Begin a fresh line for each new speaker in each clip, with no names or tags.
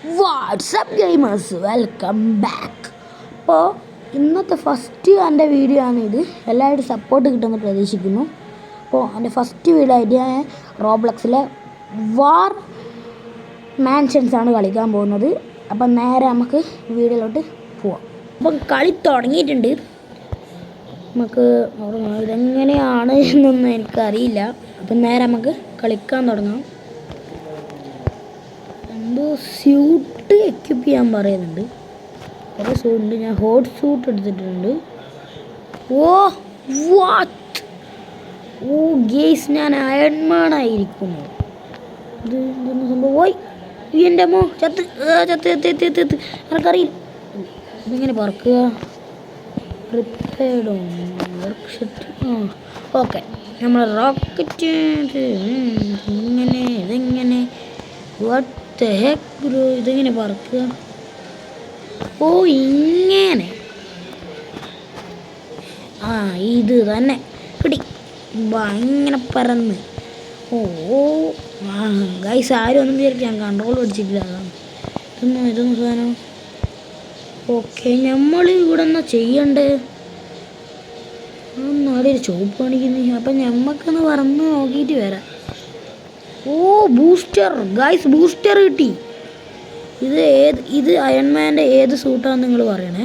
WhatsApp gamers welcome back. അപ്പോൾ ഇന്നത്തെ first എൻ്റെ വീഡിയോ ആണ് ഇത്. എല്ലാവരും സപ്പോർട്ട് കിട്ടുമെന്ന് പ്രതീക്ഷിക്കുന്നു. അപ്പോൾ എൻ്റെ ഫസ്റ്റ് വീഡിയോ ആയിട്ട് ഞാൻ റോബ്ലക്സിലെ വാർ മാൻഷൻസ് ആണ് കളിക്കാൻ പോകുന്നത്. അപ്പം നേരെ നമുക്ക് വീഡിയോയിലോട്ട് പോവാം. അപ്പം കളി തുടങ്ങിയിട്ടുണ്ട്. നമുക്ക് ഇതെങ്ങനെയാണ് എന്നൊന്നും എനിക്കറിയില്ല. അപ്പം നേരെ നമുക്ക് കളിക്കാൻ തുടങ്ങാം. എന്തോ സ്യൂട്ട് എക്യുപ്പ് ചെയ്യാൻ പറയുന്നുണ്ട്. കുറേ സൂട്ടുണ്ട്. ഞാൻ ഹോട്ട് സൂട്ട് എടുത്തിട്ടുണ്ട്. ഗേസ് ഞാൻ അയൺമാൻ ആയിരിക്കുന്നു. ഇത് ഇതൊന്നും സംഭവം പോയി എൻ്റെ അമ്മോ ചത്ത് ചത്ത് എത്തി എത്തി എത്തി എത്തി എനിക്കറിയില്ല ഇതെങ്ങനെ പറക്കുക. പ്രിപ്പയർഡ് ഓക്കെ നമ്മൾ റോക്കറ്റ് ഇങ്ങനെ ഇതെങ്ങനെ വാട്ട് ഹെക്ക് ബ്രോ ഇതെങ്ങനെ പറക്കുക. ഓ ഇങ്ങനെ ഇത് തന്നെ കിട്ടി ഇങ്ങനെ പറന്ന്. ഗൈസ് ആരും ഒന്നും വിചാരിക്കും ഞാൻ കൺട്രോൾ പഠിച്ചിട്ടില്ല. അതാണ് ഇതൊന്നും സാധനം. ഓക്കെ നമ്മൾ ഇവിടെ എന്നാ ചെയ്യണ്ടേ? നാളെ ചോപ്പ് കാണിക്കുന്നു. അപ്പം ഞമ്മക്കൊന്ന് പറന്ന് നോക്കിയിട്ട് വരാം. ബൂസ്റ്റർ ഗൈസ് ബൂസ്റ്റർ കിട്ടി. ഇത് അയൺമാൻ്റെ ഏത് സൂട്ടാണെന്ന് നിങ്ങൾ പറയണേ.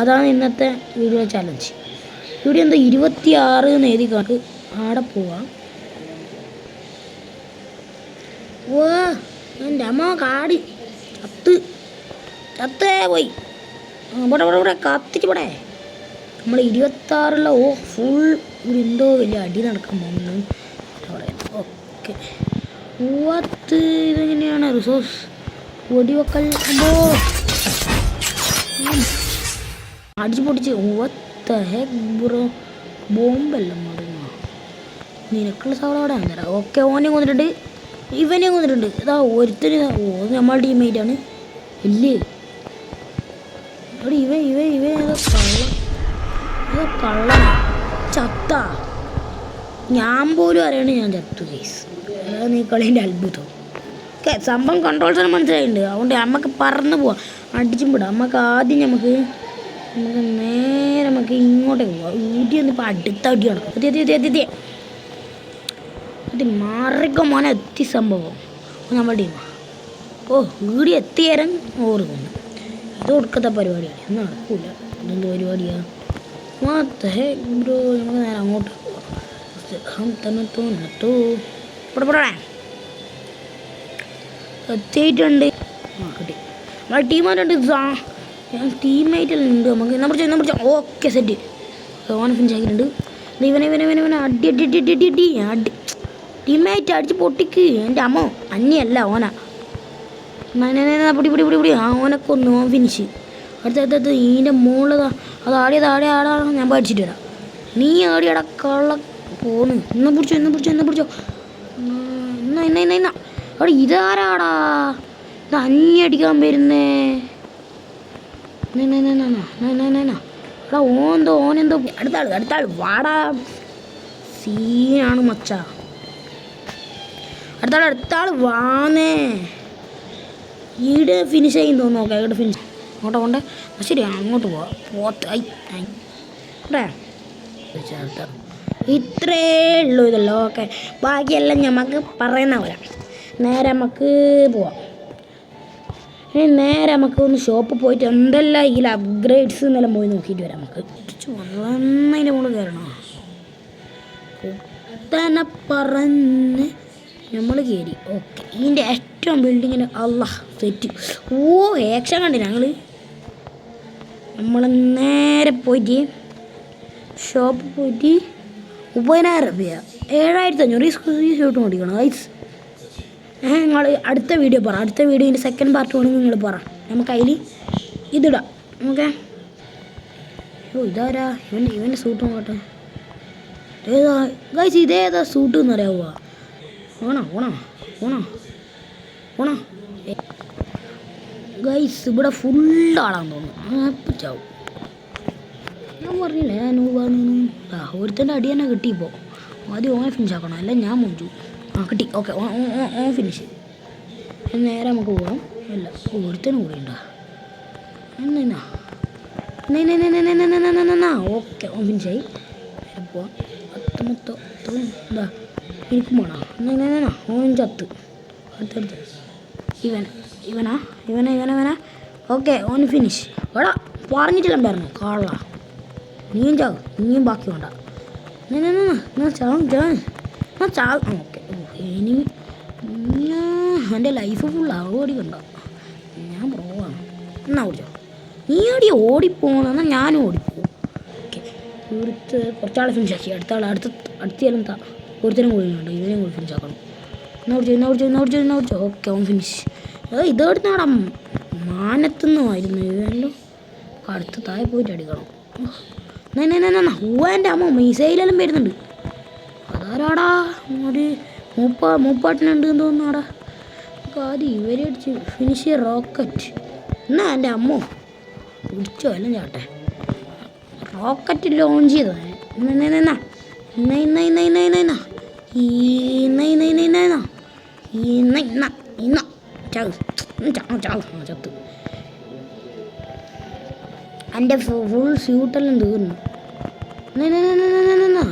അതാണ് ഇന്നത്തെ വീഡിയോ ചാലഞ്ച്. ഇവിടെ എന്താ 26 എന്ന് എഴുതി കാട്ട്. ആടെ പോവാം. എൻ്റെ അമ്മ കാടി ചത്തേ പോയി. ഇവിടെ കത്തിച്ച് പോടേ. നമ്മൾ 26 ഫുൾ ഇവിടെ എന്തോ വലിയ അടി നടക്കാൻ പോകുന്നു പറയുന്നത്. ഓക്കെ ഇതെങ്ങനെയാണ് റിസോഴ്സ് വെടിവെക്കൽ അടിച്ച് പൊട്ടിച്ച് ബ്രോ ബോംബെല്ലാം മാറുന്ന നിനക്കുള്ള സവളം അവിടെ വന്നേരാ. ഓക്കെ ഓനെ കൊന്നിട്ടുണ്ട്, ഇവനെ കൊന്നിട്ടുണ്ട്. ഇതാ ഒരുത്തര് നമ്മളെ ടീമേറ്റാണ് ഇല്ലേ. അവിടെ ഇവ കള്ള ചത്ത. ഞാൻ പോലും അറിയണേ ഞാൻ ചത്തു കേസ്. അതാണ് ഈ കളീൻ്റെ അത്ഭുതം. ഓക്കെ സംഭവം കൺട്രോൾ ചെയ്യാൻ മനസ്സിലായിട്ടുണ്ട്. അതുകൊണ്ട് നമുക്ക് പറന്ന് പോവാം, അടിച്ചും വിടാം. നമുക്ക് ആദ്യം നമുക്ക് നേരെ നമുക്ക് ഇങ്ങോട്ടേക്ക് പോവാം. ഊട്ടി വന്നിപ്പോൾ അടുത്ത അടി നടക്കും. അത് മാറിക്കോ മോനെ എത്തി സംഭവം നമ്മുടെ ടീമാ. വീടി എത്തിയേരം ഓർക്കുന്നു. ഇത് കൊടുക്കത്തെ പരിപാടിയാണ്, ഒന്നും നടക്കൂല. ഇതെന്ത് പരിപാടിയാ ബ്രോ. നമുക്ക് നേരെ അങ്ങോട്ട് എത്തിയിട്ടുണ്ട്. കിട്ടി നമ്മളെ ടീമായിട്ടുണ്ട്. ഞാൻ ടീമേറ്റെല്ലാം ഉണ്ട്. നമുക്ക് എന്നാ പിടിച്ചോ. ഓക്കെ സെറ്റ് ഓനെ ഫിനിഷ് ആക്കിയിട്ടുണ്ട്. ഇവനെ അടി ടീമേറ്റ് അടിച്ച് പൊട്ടിക്ക്. എൻ്റെ അമ്മ അന്യല്ല ഓന പിടി ഓനൊക്കെ ഒന്ന് ഫിനിഷ്. അടുത്ത ഇതിൻ്റെ മുകളിൽ അത് ആടാ ഞാൻ പഠിച്ചിട്ട് വരാം. നീ ആടിയടാ കള്ള പോന്ന്. ഇന്ന് പിടിച്ചോ അവിടെ ഇതാരാടാ ഇത് അന്യടിക്കാൻ വരുന്നേ. ഓനെന്തോ അടുത്ത ആൾ വാടാ സീനാണ് മച്ച. അടുത്ത ആൾ വാന്നേ. ഈടെ ഫിനിഷ് ആയി തോന്നുന്നു. ഓക്കെ ഇവിടെ ഫിനിഷ് അങ്ങോട്ട് പോകണ്ടേ. ശരി അങ്ങോട്ട് പോവാം. ഇത്രേ ഉള്ളൂ ഇതല്ലോ. ഓക്കെ ബാക്കിയെല്ലാം നമുക്ക് പറയുന്ന പോലെ നേരെ നമുക്ക് പോവാം. ഇനി നേരെ നമുക്ക് ഒന്ന് ഷോപ്പിൽ പോയിട്ട് എന്തെല്ലാം ഇതിൽ അപ്ഗ്രേഡ്സ് എന്നെല്ലാം പോയി നോക്കിയിട്ട് വരാം. നമുക്ക് വന്നതിൻ്റെ മുകളിൽ കയറണോ തന്നെ പറഞ്ഞ് നമ്മൾ കയറി. ഓക്കെ ഇതിൻ്റെ ഏറ്റവും ബിൽഡിങ്ങിന് സെറ്റ്. ഏക്ഷൻ കണ്ടി നമ്മൾ നേരെ പോയിട്ട് ഷോപ്പിൽ പോയിട്ട് 30,000 രൂപ 7,500 ഈ ഷൂട്ട് മേടിക്കണം ഗൈസ്. നിങ്ങൾ അടുത്ത വീഡിയോ പറ. അടുത്ത വീഡിയോൻ്റെ സെക്കൻഡ് പാർട്ട് വേണമെങ്കിൽ നിങ്ങൾ പറ. നമുക്ക് അതിൽ ഇതിടാം. ഓക്കെ ഇതാരാ ഇവൻ്റെ സൂട്ട് നോക്കട്ടെ. ഏതാ ഗൈസ് ഇതേതാ സൂട്ട് എന്ന് അറിയാവുക. ഓണോ ഗൈസ് ഇവിടെ ഫുള്ളാളാന്ന് തോന്നുന്നു. ചാവും ഞാൻ പറഞ്ഞില്ലേ ഒരുത്തൻ്റെ അടി തന്നെ കിട്ടിയിപ്പോൾ. ആദ്യം ഓനെ ഫിനിഷ് ആക്കണം, അല്ല ഞാൻ മുഞ്ചു. കിട്ടി. ഓക്കെ ഓൻ ഫിനിഷ്. നേരെ നമുക്ക് പോകാം. അല്ല ഒരുത്തനും കൂടി ഉണ്ടോ ഓക്കെ ഫിനിഷായി പോവാം എന്താ എനിക്കും വേണോ ഓൻ ചത്ത് അടുത്തടുത്ത് ഇവനാ ഓക്കെ ഓൻ ഫിനിഷ് എടാ പറഞ്ഞിട്ടില്ലായിരുന്നു കാള നീയും ചാവും നീയും ബാക്കി വേണ്ട ചാവും ഓക്കെ ഇനി എൻ്റെ ലൈഫ് ഫുൾ ഓടിക്കണ്ട ഞാൻ പ്രോവാണ് എന്നാ ഓടിച്ചോ നീ ഓടിപ്പോകണം എന്നാൽ ഞാനും ഓടിപ്പോകും ഓക്കെ ഇവിടുത്തെ കുറച്ചാളെ ഫിനിഷാക്കി അടുത്തയാളും ഒരുത്തരം കൂടിയുണ്ട് ഇവരെയും കൂടി ഫിനിഷാക്കണം എന്നാ ഓടിച്ചോ ഓക്കെ ഓൻ ഫിനിഷ് ഇതെടുത്താടാ മാനത്തുനിന്നുമായിരുന്നു ഇവല്ലോ അടുത്ത് താഴെ പോയിട്ട് അടിക്കണം ഹൂവാൻ്റെ അമ്മ മിസൈലെല്ലാം വരുന്നുണ്ട് അതാരാടാ ഒരു മൂപ്പാട്ടിനുണ്ട് എന്ന് തോന്നുന്നാടാ ആദ്യം ഇവരെ അടിച്ച് ഫിനിഷ് റോക്കറ്റ് എന്നാ എൻ്റെ അമ്മോ പിടിച്ചോ എല്ലാം ചാട്ടെ റോക്കറ്റ് ലോഞ്ച് ചെയ്തോ ചത്ത് എൻ്റെ ഫുൾ സ്യൂട്ടെല്ലാം തീർന്നു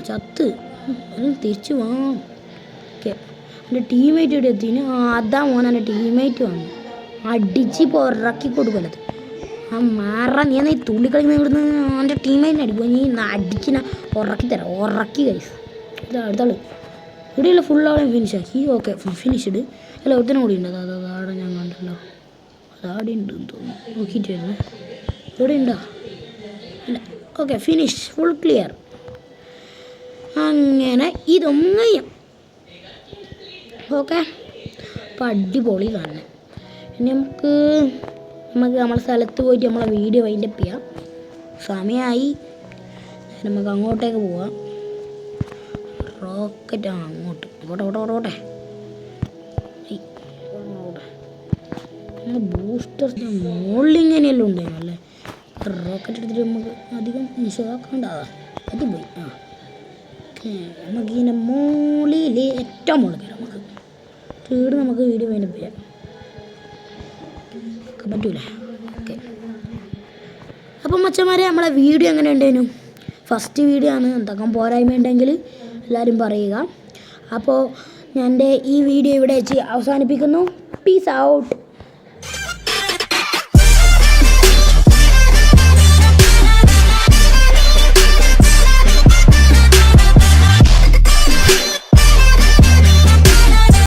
ചത്ത് തിരിച്ചു വാങ്ങാം ഓക്കെ എൻ്റെ ടീമേറ്റ് ഇവിടെ എത്തിന് അതാ മോനെ എൻ്റെ ടീമേറ്റ് വന്നു അടിച്ച് പുറക്കി കൊടുക്കലത് ആ മാറ നീ എന്നാ ഈ തുള്ളി കളിക്കുന്ന ഇവിടുന്ന് എൻ്റെ ടീമേറ്റിനെ അടിക്കുക നീ അടിക്കുന്ന ഉറക്കി കൈസ് അടുത്താള് ഇവിടെയുള്ള ഫുൾ ആളെ ഫിനിഷാക്കി ഓക്കെ ഫിനിഷ്ഡ് അല്ല ഒരുത്തനും കൂടി ഉണ്ട് അതാടെ ഞാൻ കണ്ടല്ലോ അതാടെ ഉണ്ടെന്ന് തോന്നുന്നു നോക്കിയിട്ട് വരുന്നു ഇവിടെ ഉണ്ടോ ഇല്ല ഓക്കെ ഫിനിഷ് ഫുൾ ക്ലിയർ അങ്ങനെ ഇതൊന്നും ഓക്കെ അപ്പോൾ അടിപൊളി കാണണം ഇനി നമുക്ക് നമ്മളെ സ്ഥലത്ത് പോയിട്ട് നമ്മളെ വീഡിയോ വൈൻഡപ്പ് ചെയ്യാം സമയമായി നമുക്ക് അങ്ങോട്ടേക്ക് പോവാം റോക്കറ്റ് അങ്ങോട്ട് ഓട്ടെ ബൂസ്റ്റർ മുകളിൽ ഇങ്ങനെയെല്ലാം ഉണ്ടായിരുന്നു അല്ലേ റോക്കറ്റ് എടുത്തിട്ട് നമുക്ക് അധികം മിസ്സാക്കണ്ടാവാം അത് പോയി നമുക്ക് ഇതിൻ്റെ മുകളിൽ ഏറ്റവും മുകളിൽ കയറാം നമുക്ക് വീട് നമുക്ക് വീഡിയോ വേണ്ടി ചെയ്യാം പറ്റൂലേ ഓക്കെ അപ്പം മച്ചന്മാരെ നമ്മളെ വീഡിയോ എങ്ങനെ ഉണ്ടായിരുന്നു ഫസ്റ്റ് വീഡിയോ ആണ് എന്തൊക്കെ പോരായ്മ ഉണ്ടെങ്കിൽ എല്ലാവരും പറയുക അപ്പോൾ ഞാൻ എൻ്റെ ഈ വീഡിയോ ഇവിടെ വെച്ച് അവസാനിപ്പിക്കുന്നു പീസ് ഔട്ട്